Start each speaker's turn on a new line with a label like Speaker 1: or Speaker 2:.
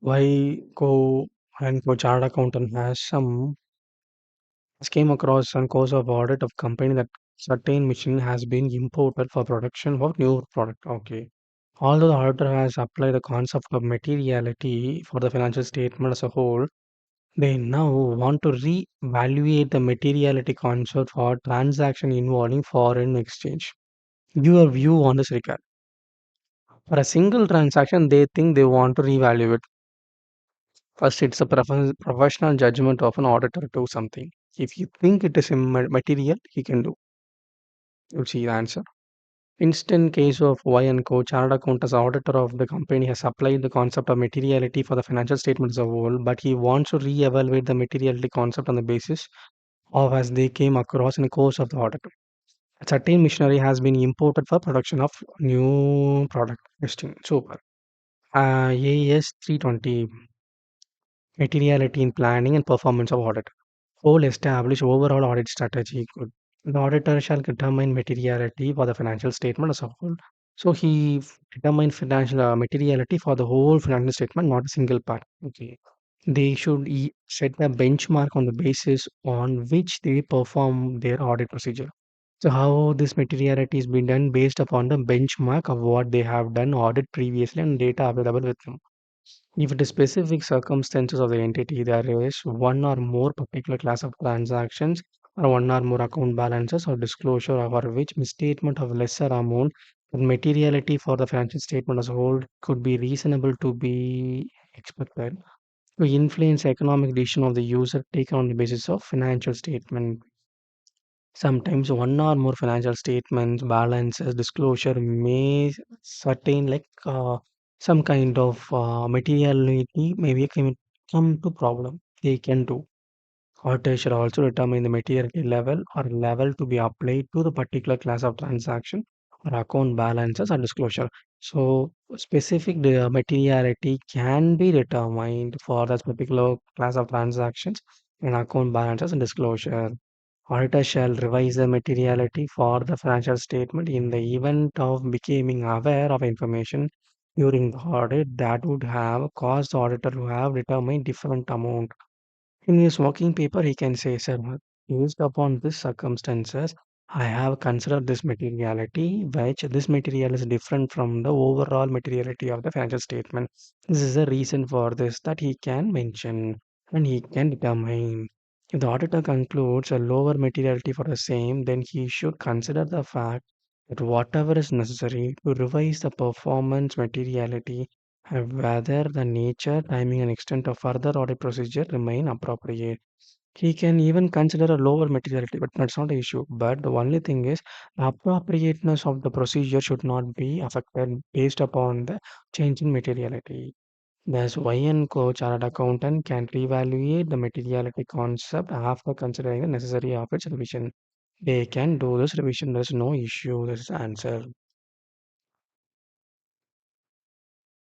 Speaker 1: Why co and co-chartered accountant has some came across some course of audit of company that certain machine has been imported for production of new product. Okay. Although the auditor has applied the concept of materiality for the financial statement as a whole, they now want to re-evaluate the materiality concept for transaction involving foreign exchange. Your view on this regard. For a single transaction, they think they want to revalue it. First, it's a professional judgment of an auditor to something. If you think it is material, he can do. You see the answer. Instant case of Y and Co. Chartered accountant as auditor of the company has applied the concept of materiality for the financial statements as a whole, but he wants to re-evaluate the materiality concept on the basis of as they came across in the course of the audit. A certain machinery has been imported for production of new product testing. Super. AS 320 materiality in planning and performance of audit. Whole establish overall audit strategy. Good. The auditor shall determine materiality for the financial statement as a whole. So he determine financial materiality for the whole financial statement, not a single part. Okay. They should set a benchmark on the basis on which they perform their audit procedure. So how this materiality is being done based upon the benchmark of what they have done audit previously and data available with them. If the specific circumstances of the entity, there is one or more particular class of transactions or one or more account balances or disclosure over which misstatement of lesser amount and materiality for the financial statement as a whole could be reasonable to be expected to influence economic decision of the user taken on the basis of financial statement. Sometimes one or more financial statements, balances, disclosure may certain some kind of materiality maybe can come to problem. They can do. Author should also determine the materiality level or level to be applied to the particular class of transaction or account balances or disclosure. So specific materiality can be determined for that particular class of transactions and account balances and disclosure. Auditor shall revise the materiality for the financial statement in the event of becoming aware of information during the audit that would have caused the auditor to have determined different amount. In his working paper, he can say, Sir, based upon these circumstances, I have considered this materiality, which this material is different from the overall materiality of the financial statement. This is the reason for this that he can mention and he can determine. If the auditor concludes a lower materiality for the same, then he should consider the fact that whatever is necessary to revise the performance materiality and whether the nature, timing, and extent of further audit procedure remain appropriate. He can even consider a lower materiality, but that's not the issue. But the only thing is, the appropriateness of the procedure should not be affected based upon the change in materiality. Thus, Y and Co. Chartered Accountant can reevaluate the materiality concept after considering the necessary of its revision. They can do this revision. There's no issue. This is answer.